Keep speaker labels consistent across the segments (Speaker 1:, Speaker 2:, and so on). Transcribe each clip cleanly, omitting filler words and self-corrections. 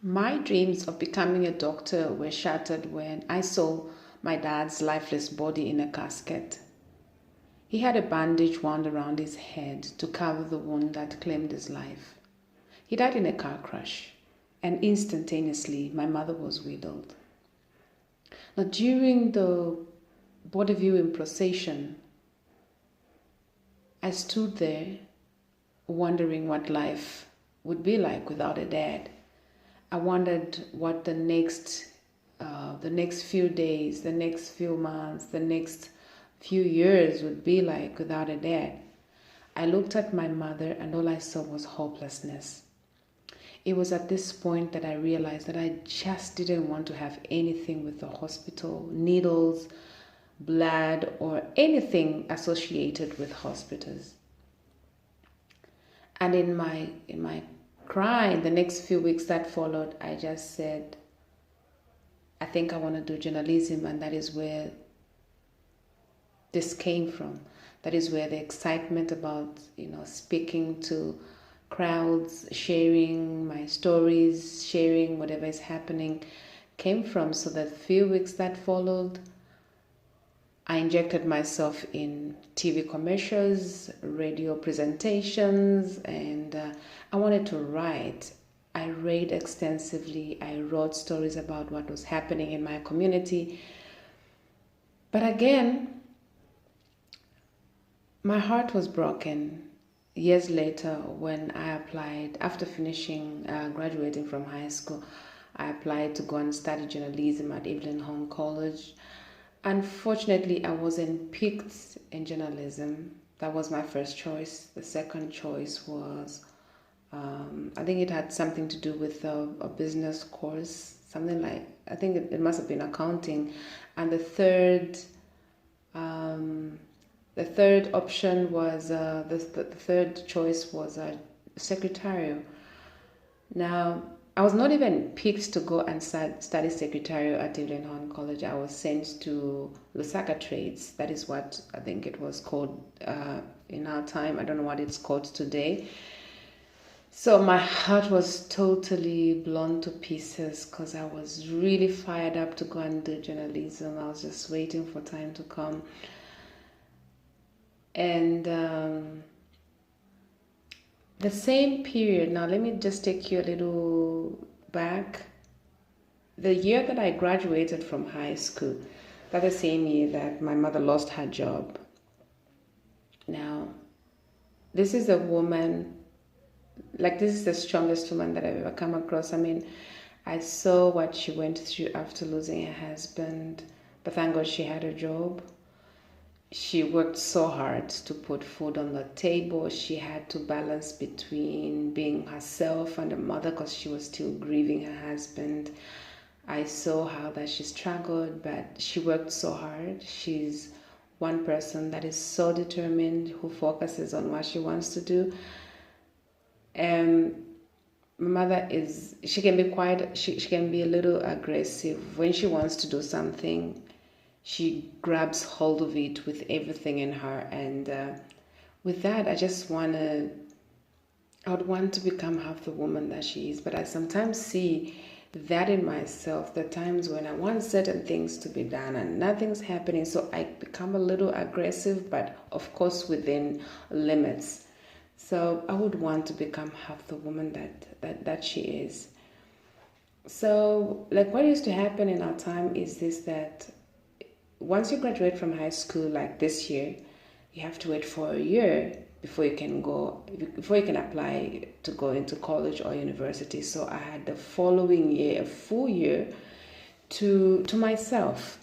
Speaker 1: My dreams of becoming a doctor were shattered when I saw my dad's lifeless body in a casket. He had a bandage wound around his head to cover the wound that claimed his life. He died in a car crash, and instantaneously my mother was widowed. Now, during the body viewing procession, I stood there wondering what life would be like without a dad. I wondered what the next few days, the next few months, the next few years would be like without a dad. I looked at my mother and all I saw was hopelessness. It was at this point that I realized that I just didn't want to have anything with the hospital, needles, blood, or anything associated with hospitals. And in my cry, the next few weeks that followed, I just said, I think I want to do journalism, and that is where this came from. That is where the excitement about, speaking to crowds, sharing my stories, sharing whatever is happening came from. So that few weeks that followed, I injected myself in TV commercials, radio presentations, and I wanted to write. I read extensively. I wrote stories about what was happening in my community. But again, my heart was broken years later when I applied, after finishing, graduating from high school. I applied to go and study journalism at Evelyn Home College. Unfortunately, I wasn't picked in journalism. That was my first choice. The second choice was, I think it had something to do with a business course, something like, I think it must have been accounting. And the third option was, the third choice was secretarial. Now, I was not even picked to go and study secretarial at Evelyn Horn College. I was sent to Lusaka Trades. That is what I think it was called in our time. I don't know what it's called today. So my heart was totally blown to pieces because I was really fired up to go and do journalism. I was just waiting for time to come. And the same period, now let me just take you a little back. The year that I graduated from high school, that the same year that my mother lost her job. Now, this is a woman, like this is the strongest woman that I've ever come across. I mean, I saw what she went through after losing her husband, but thank God she had a job. She worked so hard to put food on the table. She had to balance between being herself and a mother because she was still grieving her husband. I saw how that she struggled, but she worked so hard. She's one person that is so determined, who focuses on what she wants to do. My mother she can be quite, she can be a little aggressive. When she wants to do something, she grabs hold of it with everything in her. And with that, I would want to become half the woman that she is. But I sometimes see that in myself, the times when I want certain things to be done and nothing's happening. So I become a little aggressive, but of course within limits. So I would want to become half the woman that she is. So like what used to happen in our time is this, that once you graduate from high school, like this year, you have to wait for a year before you can apply to go into college or university. So I had the following year, a full year to myself.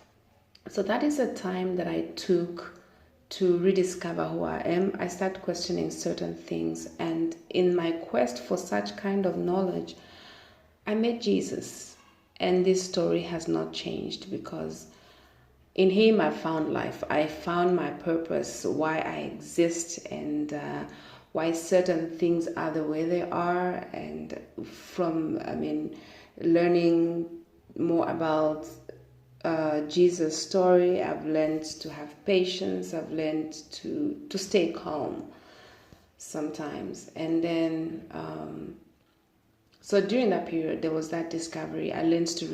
Speaker 1: So that is a time that I took to rediscover who I am. I start questioning certain things, and in my quest for such kind of knowledge, I met Jesus. And this story has not changed because in him I found life. I found my purpose, why I exist, and why certain things are the way they are. And learning more about Jesus' story, I've learned to have patience. I've learned to stay calm sometimes. And then So during that period, there was that discovery. I learned to